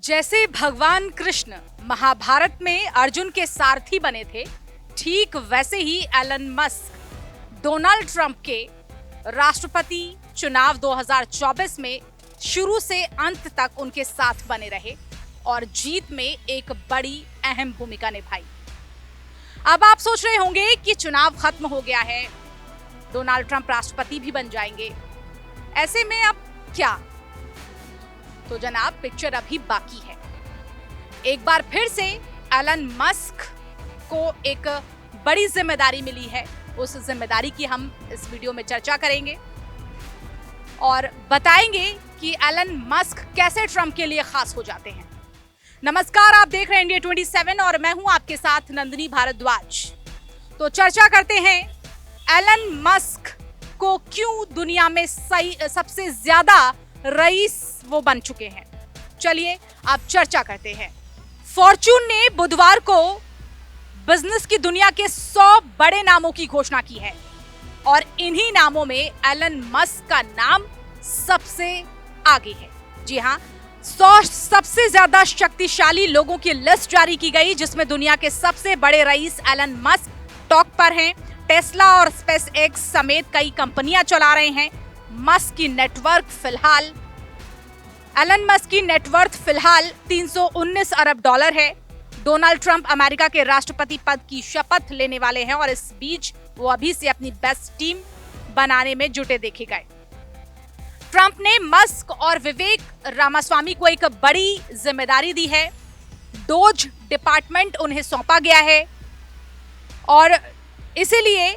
जैसे भगवान कृष्ण महाभारत में अर्जुन के सारथी बने थे, ठीक वैसे ही एलन मस्क डोनाल्ड ट्रंप के राष्ट्रपति चुनाव 2024 में शुरू से अंत तक उनके साथ बने रहे और जीत में एक बड़ी अहम भूमिका निभाई। अब आप सोच रहे होंगे कि चुनाव खत्म हो गया है, डोनाल्ड ट्रंप राष्ट्रपति भी बन जाएंगे, ऐसे में अब क्या? तो जनाब, पिक्चर अभी बाकी है। एक बार फिर से एलन मस्क को एक बड़ी जिम्मेदारी मिली है। उस जिम्मेदारी की हम इस वीडियो में चर्चा करेंगे और बताएंगे कि एलन मस्क कैसे ट्रंप के लिए खास हो जाते हैं। नमस्कार, आप देख रहे हैं इंडिया 27 और मैं हूं आपके साथ नंदिनी भारद्वाज। तो चर्चा करते हैं एलन मस्क को क्यों दुनिया में सबसे ज्यादा रईस वो बन चुके हैं। चलिए आप चर्चा करते हैं। फॉर्च्यून ने बुधवार को बिजनेस की दुनिया के 100 बड़े नामों की घोषणा की है और इन्हीं नामों में एलन मस्क का नाम सबसे आगे है। जी हाँ, 100 सबसे ज्यादा शक्तिशाली लोगों की लिस्ट जारी की गई, जिसमें दुनिया के सबसे बड़े रईस एलन मस्क टॉप पर हैं। टेस्ला और स्पेस एक्स समेत कई कंपनियां चला रहे हैं। मस्क की एलन मस्क की नेटवर्थ फिलहाल 319 अरब डॉलर है। डोनाल्ड ट्रंप अमेरिका के राष्ट्रपति पद की शपथ लेने वाले हैं और इस बीच वो अभी से अपनी बेस्ट टीम बनाने में जुटे देखे गए। ट्रंप ने मस्क और विवेक रामास्वामी को एक बड़ी जिम्मेदारी दी है। डोज डिपार्टमेंट उन्हें सौंपा गया है और इसीलिए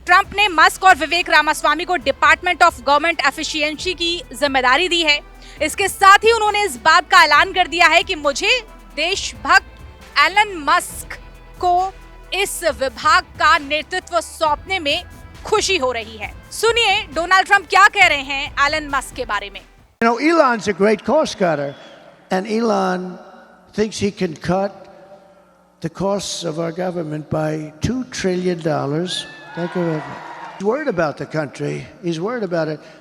ट्रंप ने मस्क और विवेक रामास्वामी को डिपार्टमेंट ऑफ गवर्नमेंट एफिशिएंसी की जिम्मेदारी दी है। इसके साथ ही उन्होंने इस बात का ऐलान कर दिया है कि मुझे देशभक्त एलन मस्क को इस विभाग का नेतृत्व सौंपने में खुशी हो रही है। सुनिए डोनाल्ड ट्रंप क्या कह रहे हैं एलन मस्क के बारे में। You know, Elon's a great cost cutter, and Elon thinks he can cut the costs of our government by $2 trillion. Think of it. He's worried about the country. He's worried about it.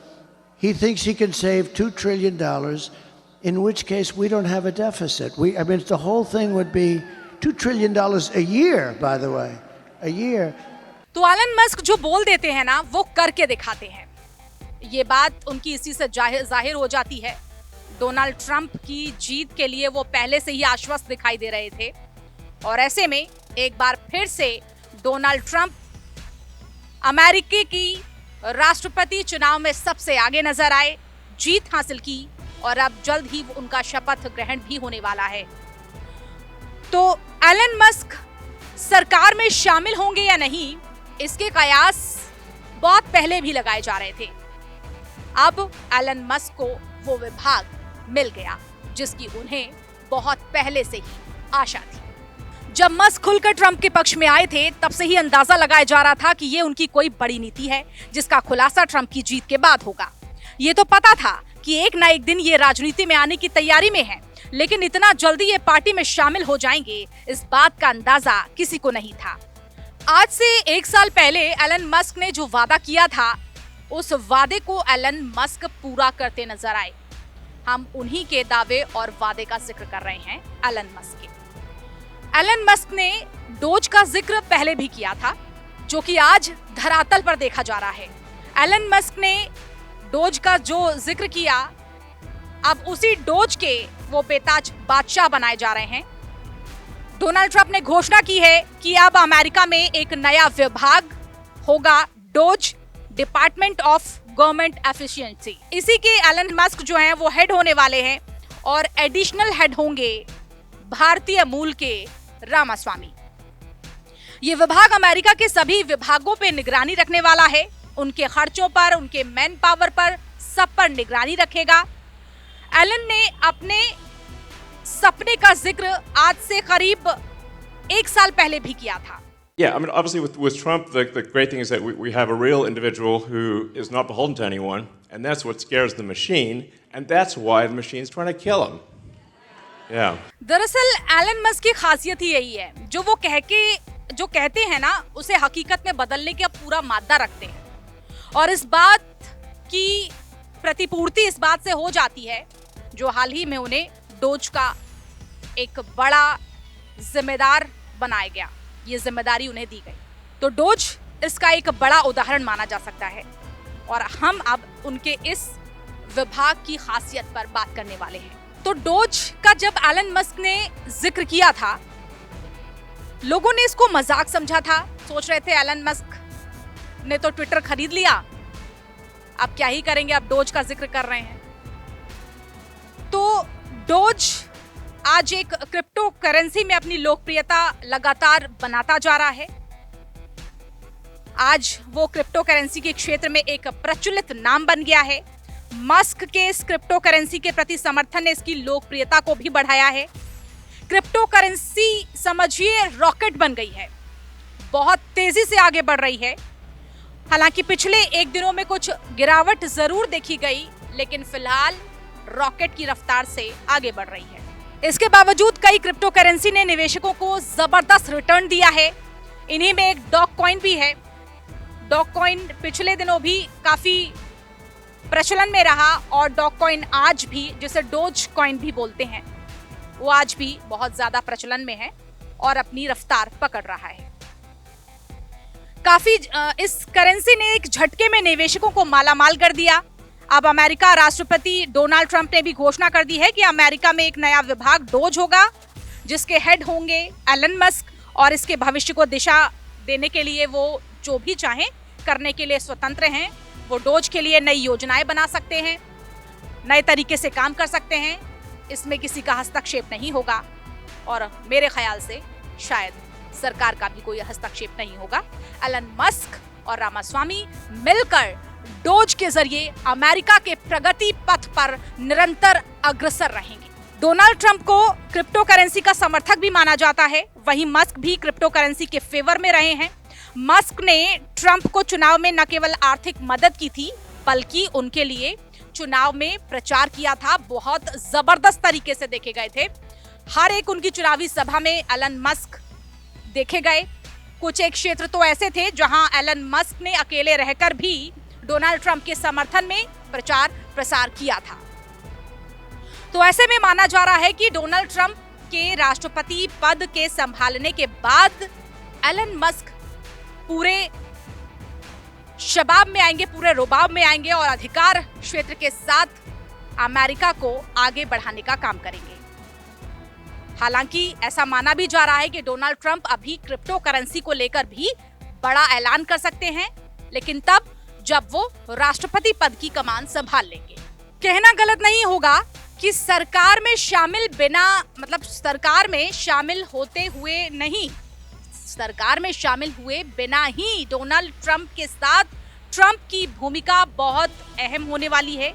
He thinks he can save $2 trillion, in which case we don't have a deficit. The whole thing would be $2 trillion a year, by the way, a year. तो Elon Musk जो बोल देते हैं ना, वो करके दिखाते हैं। ये बात उनकी इसी से जाहिर हो जाती है। डोनाल्ड ट्रंप की जीत के लिए वो पहले से ही आश्वस्त दिखाई दे रहे थे और ऐसे में एक बार फिर से डोनाल्ड ट्रंप अमेरिका की राष्ट्रपति चुनाव में सबसे आगे नजर आए, जीत हासिल की और अब जल्द ही उनका शपथ ग्रहण भी होने वाला है। तो एलन मस्क सरकार में शामिल होंगे या नहीं, इसके कयास बहुत पहले भी लगाए जा रहे थे। अब एलन मस्क को वो विभाग मिल गया जिसकी उन्हें बहुत पहले से ही आशा थी। जब मस्क खुलकर ट्रंप के पक्ष में आए थे, तब से ही अंदाजा लगाया जा रहा था कि ये उनकी कोई बड़ी नीति है जिसका खुलासा ट्रंप की जीत के बाद होगा। ये तो पता था कि एक ना एक दिन ये राजनीति में आने की तैयारी में है, लेकिन इतना जल्दी ये पार्टी में शामिल हो जाएंगे, इस बात का अंदाजा किसी को नहीं था। आज से 1 साल पहले एलन मस्क ने जो वादा किया था, उस वादे को एलन मस्क पूरा करते नजर आए। हम उन्हीं के दावे और वादे का जिक्र कर रहे हैं एलन मस्क के। एलन मस्क ने डोज का जिक्र पहले भी किया था, जो कि आज धरातल पर देखा जा रहा है। एलन मस्क ने डोज का जो जिक्र किया, अब उसी डोज के वो बेताज बादशाह बनाए जा रहे हैं। डोनाल्ड ट्रंप ने घोषणा की है कि अब अमेरिका में एक नया विभाग होगा, dose department of government efficiency. इसी के एलन मस्क जो हैं वो हेड होने वाले हैं और एडिशनल हेड होंगे भारतीय मूल के रामास्वामी। ये विभाग अमेरिका के सभी विभागों पे निगरानी रखने वाला है, उनके खर्चों पर, उनके मैन पावर पर, सब पर निगरानी रखेगा। एलन ने अपने सपने का जिक्र आज से करीब 1 साल पहले भी किया था। Yeah, I mean, obviously with Trump, the great thing is that we have a real individual who is not beholden to anyone, and that's what scares the machine, and that's why the machine's trying to kill him. Yeah. दरअसल Elon Musk की खासियत ही यही है, जो कहते हैं ना, उसे हकीकत में बदलने का पूरा मादा रखते हैं और इस बात की प्रतिपूर्ति इस बात से हो जाती है जो हाल ही में उन्हें डोज का एक बड़ा जिम्मेदार बनाया गया, ये जिम्मेदारी उन्हें दी गई। तो डोज इसका एक बड़ा उदाहरण माना जा सकता है और हम अब उनके इस विभाग की खासियत पर बात करने वाले हैं। तो डोज का जब एलन मस्क ने जिक्र किया था, लोगों ने इसको मजाक समझा था, सोच रहे थे एलन मस्क ने तो ट्विटर खरीद लिया, अब क्या ही करेंगे, अब डोज का जिक्र कर रहे हैं। तो डोज आज एक क्रिप्टो करेंसी में अपनी लोकप्रियता लगातार बनाता जा रहा है। आज वो क्रिप्टो करेंसी के क्षेत्र में एक प्रचलित नाम बन गया है। मस्क के इस क्रिप्टो करेंसी के प्रति समर्थन ने इसकी लोकप्रियता को भी बढ़ाया है। क्रिप्टो करेंसी समझिए रॉकेट बन गई है, बहुत तेजी से आगे बढ़ रही है। हालांकि पिछले एक दिनों में कुछ गिरावट जरूर देखी गई, लेकिन फिलहाल रॉकेट की रफ्तार से आगे बढ़ रही है। इसके बावजूद कई क्रिप्टो करेंसी ने निवेशकों को जबरदस्त रिटर्न दिया है। इन्हीं में एक डॉग कॉइन भी है। डॉग कॉइन पिछले दिनों भी काफी प्रचलन में रहा और डॉग कॉइन आज भी, जिसे डोज कॉइन भी बोलते हैं, वो आज भी बहुत ज्यादा प्रचलन में है और अपनी रफ्तार पकड़ रहा है। काफी इस करेंसी ने एक झटके में निवेशकों को मालामाल कर दिया। अब अमेरिका राष्ट्रपति डोनाल्ड ट्रंप ने भी घोषणा कर दी है कि अमेरिका में एक नया विभाग डोज होगा, जिसके हेड होंगे एलन मस्क, और इसके भविष्य को दिशा देने के लिए वो जो भी चाहें करने के लिए स्वतंत्र हैं। वो डोज के लिए नई योजनाएं बना सकते हैं, नए तरीके से काम कर सकते हैं, इसमें किसी का हस्तक्षेप नहीं होगा और मेरे ख्याल से शायद सरकार का भी कोई हस्तक्षेप नहीं होगा। एलन मस्क और रामास्वामी मिलकर डोज के जरिए अमेरिका के प्रगति पथ पर निरंतर अग्रसर रहेंगे। डोनाल्ड ट्रंप को क्रिप्टो करेंसी का समर्थक भी माना जाता है, वहीं मस्क भी क्रिप्टो करेंसी के फेवर में रहे हैं। मस्क ने ट्रंप को चुनाव में न केवल आर्थिक मदद की थी, बल्कि उनके लिए चुनाव में प्रचार किया था। बहुत जबरदस्त तरीके से देखे गए थे। हर एक उनकी चुनावी सभा में एलन मस्क देखे गए। कुछ एक क्षेत्र तो ऐसे थे जहां एलन मस्क ने अकेले रहकर भी डोनाल्ड ट्रंप के समर्थन में प्रचार प्रसार किया था। तो ऐसे में माना जा रहा है कि डोनाल्ड ट्रंप के राष्ट्रपति पद के संभालने के बाद एलन मस्क पूरे शबाब में आएंगे, पूरे रुबाब में आएंगे और अधिकार क्षेत्र के साथ अमेरिका को आगे बढ़ाने का काम करेंगे। हालांकि ऐसा माना भी जा रहा है कि डोनाल्ड ट्रंप अभी क्रिप्टो करेंसी को लेकर भी बड़ा ऐलान कर सकते हैं, लेकिन तब जब वो राष्ट्रपति पद की कमान संभाल लेंगे। कहना गलत नहीं होगा कि सरकार में शामिल बिना, मतलब सरकार में शामिल होते हुए नहीं, सरकार में शामिल हुए बिना ही डोनाल्ड ट्रंप के साथ ट्रंप की भूमिका बहुत अहम होने वाली है।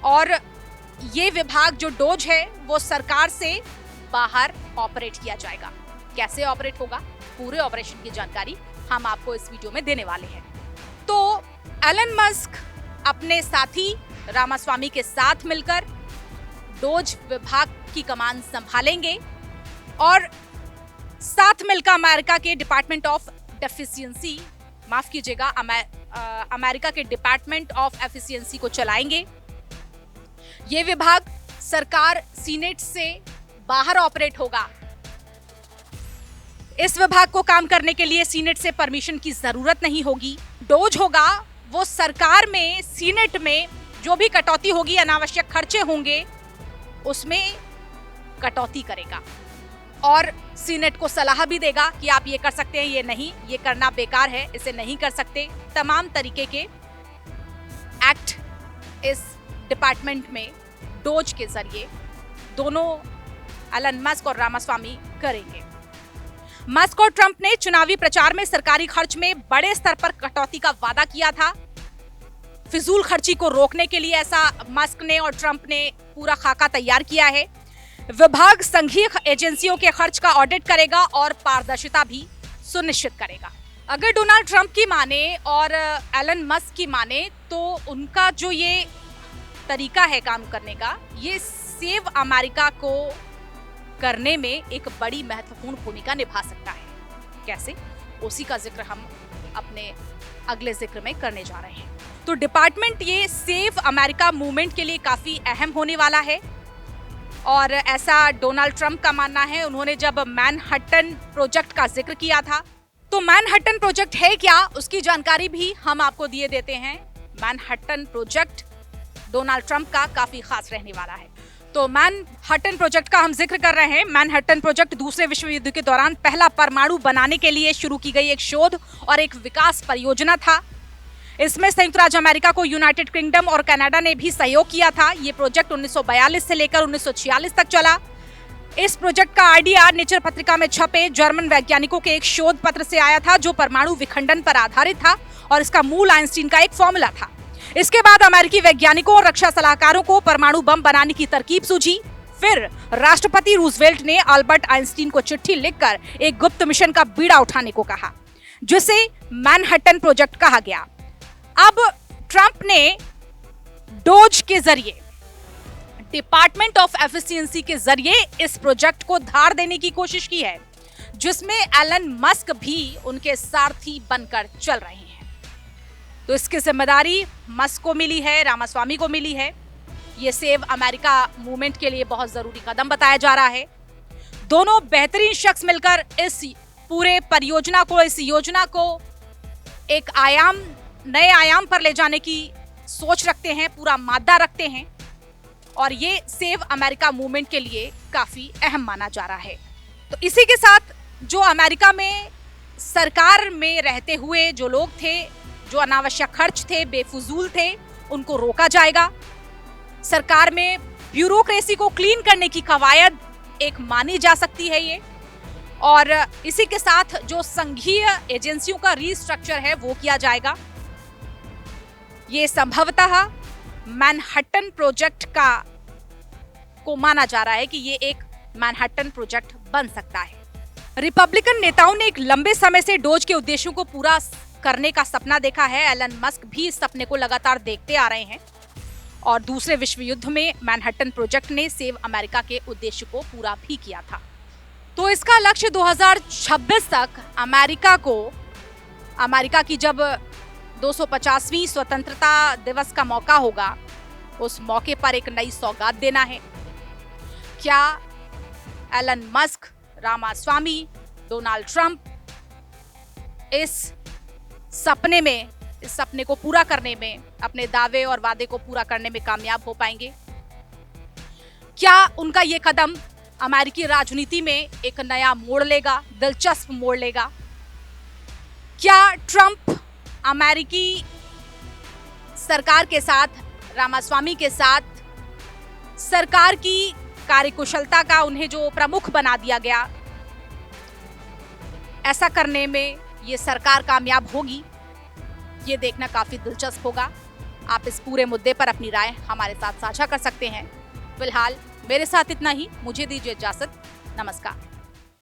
और ये विभाग जो डोज है वो सरकार से बाहर ऑपरेट किया जाएगा। कैसे ऑपरेट होगा, पूरे ऑपरेशन की जानकारी हम आपको इस वीडियो में देने वाले हैं। तो एलन मस्क अपने साथी रामास्वामी के साथ मिलकर डोज विभाग की कमान संभालेंगे और साथ मिलकर अमेरिका के डिपार्टमेंट ऑफ एफिशिएंसी, माफ कीजिएगा, अमेरिका के डिपार्टमेंट ऑफ एफिशिएंसी को चलाएंगे। ये विभाग सरकार सीनेट से बाहर ऑपरेट होगा। इस विभाग को काम करने के लिए सीनेट से परमिशन की जरूरत नहीं होगी। डोज होगा वो सरकार में, सीनेट में जो भी कटौती होगी, अनावश्यक खर्चे होंगे, उसमें कटौती करेगा और सीनेट को सलाह भी देगा कि आप ये कर सकते हैं, ये नहीं, ये करना बेकार है, इसे नहीं कर सकते। तमाम तरीके के एक्ट इस डिपार्टमेंट में डोज के जरिए दोनों एलन मस्क और रामास्वामी करेंगे। मस्क और ट्रंप ने चुनावी प्रचार में सरकारी खर्च में बड़े स्तर पर कटौती का वादा किया था। फिजूल खर्ची को रोकने के लिए ऐसा मस्क ने और ट्रंप ने पूरा खाका तैयार किया है। विभाग संघीय एजेंसियों के खर्च का ऑडिट करेगा और पारदर्शिता भी सुनिश्चित करेगा। अगर डोनाल्ड ट्रंप की माने और एलन मस्क की माने तो उनका जो ये तरीका है काम करने का, ये सेव अमेरिका को करने में एक बड़ी महत्वपूर्ण भूमिका निभा सकता है। कैसे, उसी का जिक्र हम अपने अगले जिक्र में करने जा रहे हैं। तो डिपार्टमेंट ये सेव अमेरिका मूवमेंट के लिए काफी अहम होने वाला है और ऐसा डोनाल्ड ट्रंप का मानना है। उन्होंने जब मैनहट्टन प्रोजेक्ट का जिक्र किया था, तो मैनहट्टन प्रोजेक्ट है क्या, उसकी जानकारी भी हम आपको दिए देते हैं। मैनहट्टन प्रोजेक्ट डोनाल्ड ट्रंप का काफी खास रहने वाला है। तो मैनहट्टन प्रोजेक्ट का हम जिक्र कर रहे हैं। मैनहट्टन प्रोजेक्ट दूसरे विश्व युद्ध के दौरान पहला परमाणु बनाने के लिए शुरू की गई एक शोध और एक विकास परियोजना था। इसमें संयुक्त राज्य अमेरिका को यूनाइटेड किंगडम और कनाडा ने भी सहयोग किया था। ये प्रोजेक्ट 1942 से लेकर 1946 तक चला। इस प्रोजेक्ट का आइडिया नेचर पत्रिका में छपे जर्मन वैज्ञानिकों के एक शोध पत्र से आया था, जो परमाणु विखंडन पर आधारित था और इसका मूल आइंस्टीन का एक फॉर्मूला था। इसके बाद अमेरिकी वैज्ञानिकों और रक्षा सलाहकारों को परमाणु बम बनाने की तरकीब सूझी। फिर राष्ट्रपति रूजवेल्ट ने अल्बर्ट आइंस्टीन को चिट्ठी लिखकर एक गुप्त मिशन का बीड़ा उठाने को कहा, जिसे मैनहट्टन प्रोजेक्ट कहा गया। अब ट्रंप ने डोज के जरिए, डिपार्टमेंट ऑफ एफिशिएंसी के जरिए इस प्रोजेक्ट को धार देने की कोशिश की है, जिसमें एलन मस्क भी उनके सारथी बनकर चल रहे हैं। तो इसकी जिम्मेदारी मस्क को मिली है, रामास्वामी को मिली है। ये सेव अमेरिका मूवमेंट के लिए बहुत जरूरी कदम बताया जा रहा है। दोनों बेहतरीन शख्स मिलकर इस पूरे परियोजना को, इस योजना को एक नए आयाम पर ले जाने की सोच रखते हैं, पूरा मादा रखते हैं, और ये सेव अमेरिका मूवमेंट के लिए काफी अहम माना जा रहा है। तो इसी के साथ जो अमेरिका में सरकार में रहते हुए जो लोग थे, जो अनावश्यक खर्च थे, बेफुजूल थे, उनको रोका जाएगा। सरकार में ब्यूरोक्रेसी को क्लीन करने की कवायद एक मानी जा सकती है ये, और इसी के साथ जो संघीय एजेंसियों का रीस्ट्रक्चर है वो किया जाएगा। ये संभवतः मैनहट्टन प्रोजेक्ट को माना जा रहा है कि ये एक मैनहट्टन प्रोजेक्ट बन सकता है। रिपब्लिकन नेताओं ने एक लंबे समय से डोज के उद्देश्यों को पूरा करने का सपना देखा है। एलन मस्क भी इस सपने को लगातार देखते आ रहे हैं, और दूसरे विश्व युद्ध में मैनहट्टन प्रोजेक्ट ने सेव अमेरिका के उद्देश्य को पूरा भी किया था। तो इसका लक्ष्य 2026 तक अमेरिका की जब 250वीं स्वतंत्रता दिवस का मौका होगा, उस मौके पर एक नई सौगात देना है। क्या Elon Musk, Ramaswamy, Donald Trump इस सपने को पूरा करने में, अपने दावे और वादे को पूरा करने में कामयाब हो पाएंगे? क्या उनका ये कदम अमेरिकी राजनीति में एक नया मोड़ लेगा, दिलचस्प मोड़ लेगा? क्या ट्रंप अमेरिकी सरकार के साथ, रामास्वामी के साथ, सरकार की कार्यकुशलता का उन्हें जो प्रमुख बना दिया गया, ऐसा करने में ये सरकार कामयाब होगी? ये देखना काफी दिलचस्प होगा। आप इस पूरे मुद्दे पर अपनी राय हमारे साथ साझा कर सकते हैं। फिलहाल मेरे साथ इतना ही। मुझे दीजिए इजाजत। नमस्कार।